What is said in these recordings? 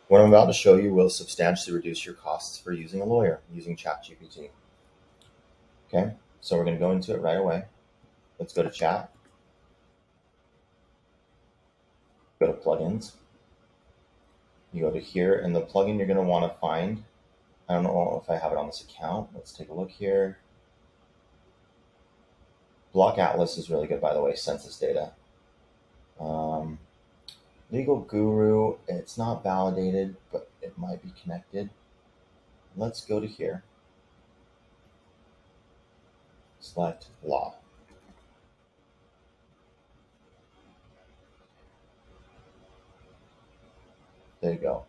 What I'm about to show you will substantially reduce your costs for using a lawyer using Chat GPT. Okay, so we're going to go into it right away. Let's go to Chat, go to Plugins. You go to here, and the plugin you're going to want to find, I don't know if I have it on this account. Let's take a look here. Block Atlas is really good, by the way, census data. Legal Guru, it's not validated, but it might be connected. Let's go to here. Select law. There you go.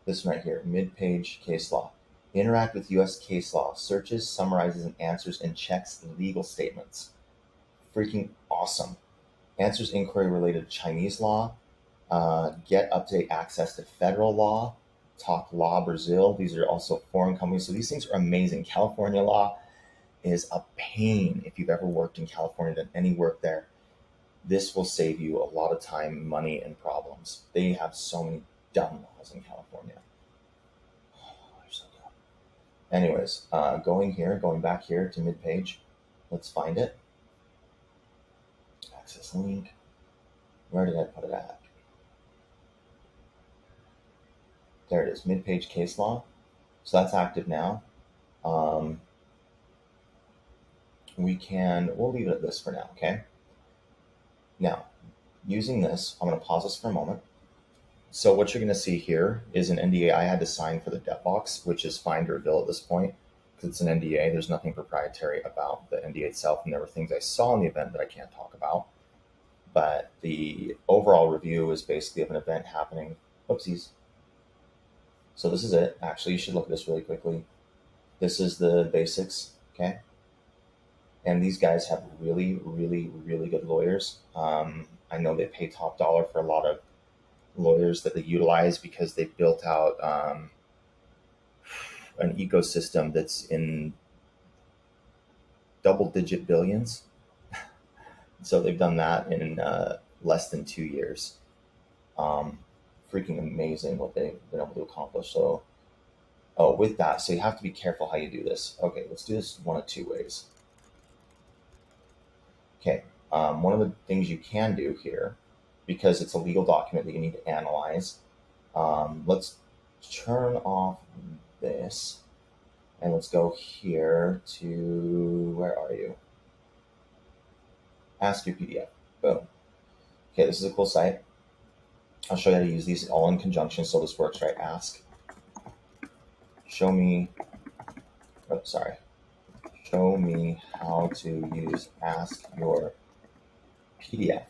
This one right here, mid-page case law. Interact with U.S. case law, searches, summarizes, and answers, and checks legal statements. Freaking awesome. Answers inquiry related to Chinese law, get up-to-date access to federal law, Talk Law Brazil. These are also foreign companies. So these things are amazing. California law is a pain if you've ever worked in California, done any work there. This will save you a lot of time, money, and problems. They have so many dumb laws in California. They're so dumb. Anyways, going back here to mid-page. Let's find it. Access link. Where did I put it at? There it is, mid-page case law. So that's active now. We'll leave it at this for now, okay? Now, using this, I'm going to pause this for a moment. So what you're going to see here is an NDA I had to sign for the debt box, which is fine to reveal at this point because it's an NDA. There's nothing proprietary about the NDA itself, and there were things I saw in the event that I can't talk about. But the overall review is basically of an event happening. Oopsies. So this is it. Actually, you should look at this really quickly. This is the basics, okay? And these guys have really, really, really good lawyers. I know they pay top dollar for a lot of lawyers that they utilize because they built out an ecosystem that's in double-digit billions. So they've done that in less than 2 years. Freaking amazing what they've been able to accomplish. So, with that, so you have to be careful how you do this. Okay, let's do this one of two ways. Okay, one of the things you can do here, because it's a legal document that you need to analyze, let's turn off this, and let's go here to, where are you? Ask your PDF. Boom. Okay, this is a cool site. I'll show you how to use these all in conjunction so this works, right? Ask. Show me how to use Ask Your PDF.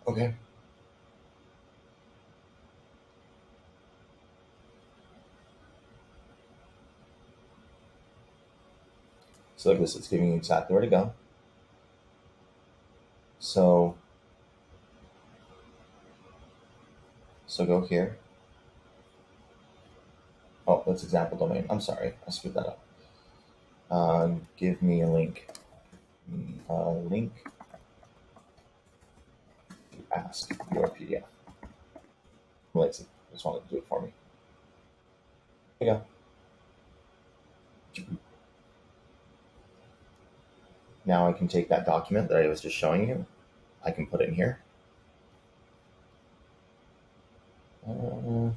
Okay. So like this, it's giving you exactly where to go. So go here. Oh, that's example domain. I'm sorry, I screwed that up. Give me a link. Link to Ask Your PDF. I'm lazy. I just wanted to do it for me. There you go. Now I can take that document that I was just showing you. I can put it in here. Boom.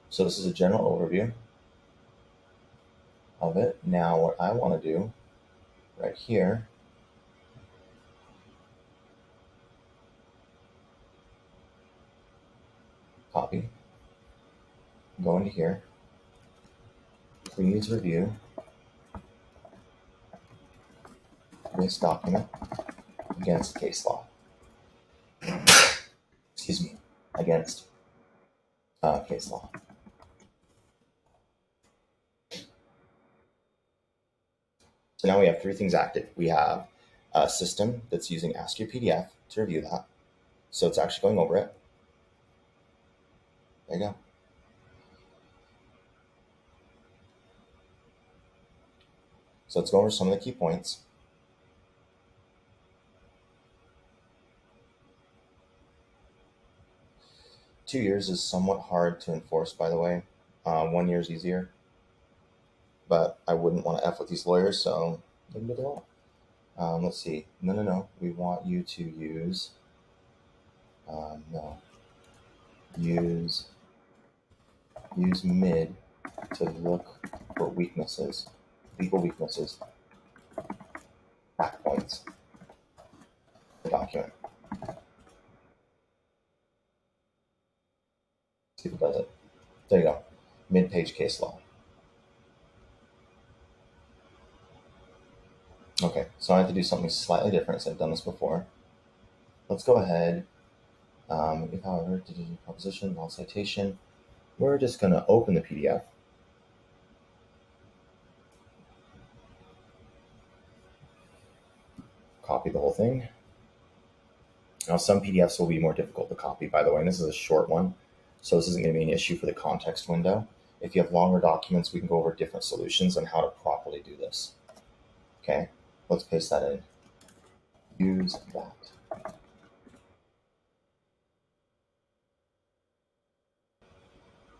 So this is a general overview of it. Now what I want to do right here, copy, go into here, please review this document against case law. Excuse me, against case law. So now we have three things active. We have a system that's using Ask Your PDF to review that. So it's actually going over it. There you go. So let's go over some of the key points. Two years is somewhat hard to enforce, by the way. 1 year is easier. But I wouldn't want to F with these lawyers, so leave it alone. Let's see. No. We want you to use, no. Use mid to look for weaknesses, legal weaknesses, back points, the document. See if it does it. There you go. Mid-page case law. Okay, so I have to do something slightly different since I've done this before. Let's go ahead. If, however, to do proposition, non-citation, we're just going to open the PDF. Copy the whole thing. Now, some PDFs will be more difficult to copy, by the way, and this is a short one, so this isn't going to be an issue for the context window. If you have longer documents, we can go over different solutions on how to properly do this. Okay, let's paste that in. Use that.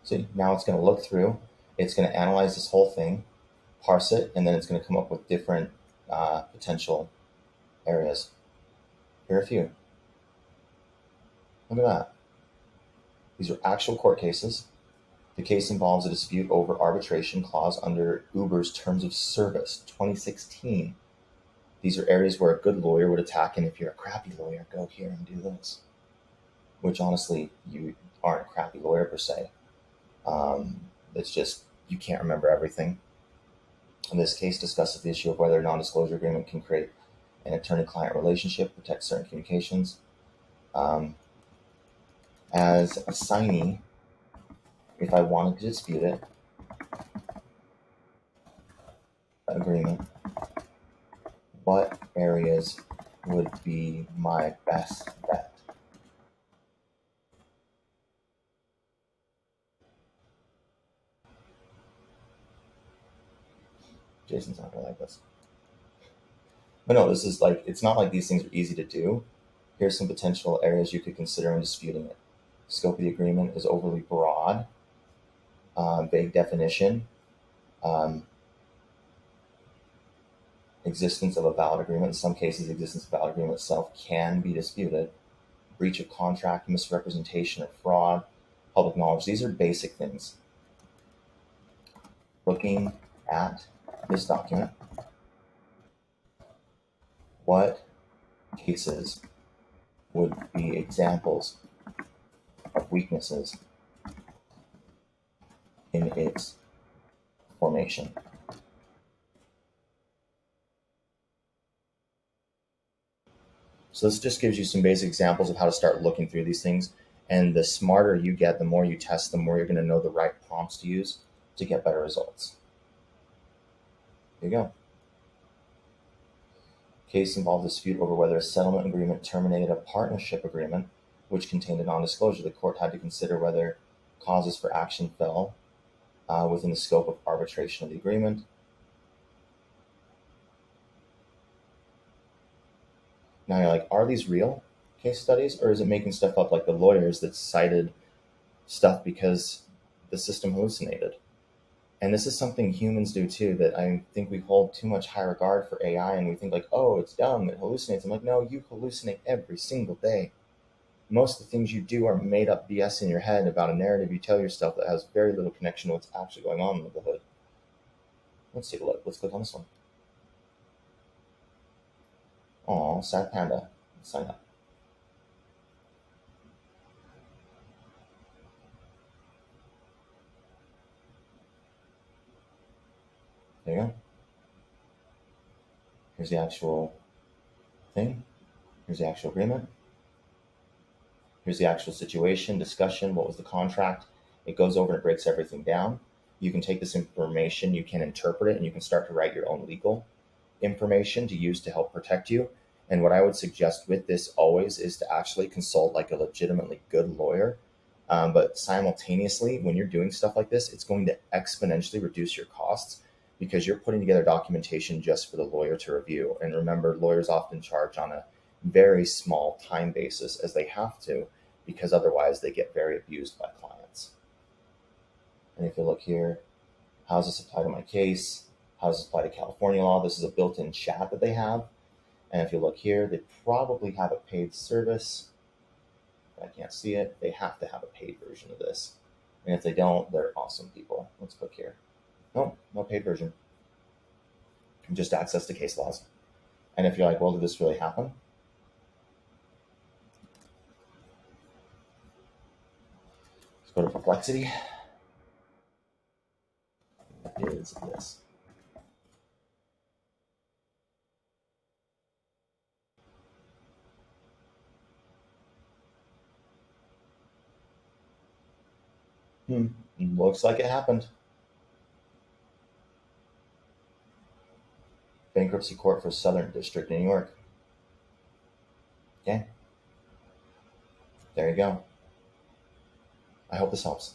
See, now it's going to look through, it's going to analyze this whole thing, parse it, and then it's going to come up with different potential areas. Here are a few. Look at that. These are actual court cases. The case involves a dispute over arbitration clause under Uber's Terms of Service, 2016. These are areas where a good lawyer would attack, and if you're a crappy lawyer, go here and do this. Which, honestly, you aren't a crappy lawyer per se. It's just you can't remember everything. And this case discusses the issue of whether a non-disclosure agreement can create an attorney-client relationship, protect certain communications. As a signee, if I wanted to dispute it, agreement, what areas would be my best bet? Jason's not gonna like this. But no, this is like, it's not like these things are easy to do. Here's some potential areas you could consider in disputing it. Scope of the agreement is overly broad, vague definition, existence of a valid agreement. In some cases, existence of a valid agreement itself can be disputed. Breach of contract, misrepresentation, or fraud, public knowledge. These are basic things. Looking at this document, what cases would be examples of weaknesses in its formation? So this just gives you some basic examples of how to start looking through these things. And the smarter you get, the more you test, the more you're going to know the right prompts to use to get better results. There you go. Case involved a dispute over whether a settlement agreement terminated a partnership agreement which contained a non-disclosure. The court had to consider whether causes for action fell within the scope of arbitration of the agreement. Now you're like, are these real case studies, or is it making stuff up like the lawyers that cited stuff because the system hallucinated? And this is something humans do too, that I think we hold too much high regard for AI, and we think like, oh, it's dumb, it hallucinates. I'm like, no, you hallucinate every single day. Most of the things you do are made up BS in your head about a narrative you tell yourself that has very little connection to what's actually going on under the hood. Let's take a look. Let's click on this one. Aw, sad panda. Let's sign up. There you go. Here's the actual thing. Here's the actual agreement. Here's the actual situation, discussion, what was the contract. It goes over and it breaks everything down. You can take this information, you can interpret it, and you can start to write your own legal information to use to help protect you. And what I would suggest with this always is to actually consult like a legitimately good lawyer. But simultaneously, when you're doing stuff like this, it's going to exponentially reduce your costs because you're putting together documentation just for the lawyer to review. And remember, lawyers often charge on a very small time basis as they have to, because otherwise they get very abused by clients. And if you look here, how does this apply to my case? How does this apply to California law? This is a built-in chat that they have. And if you look here, they probably have a paid service. If I can't see it, they have to have a paid version of this. And if they don't, they're awesome people. Let's click here. No, no paid version. Just access to case laws. And if you're like, well, did this really happen? Let's go to Perplexity. What is this? Looks like it happened. Bankruptcy Court for Southern District, New York. Okay. There you go. I hope this helps.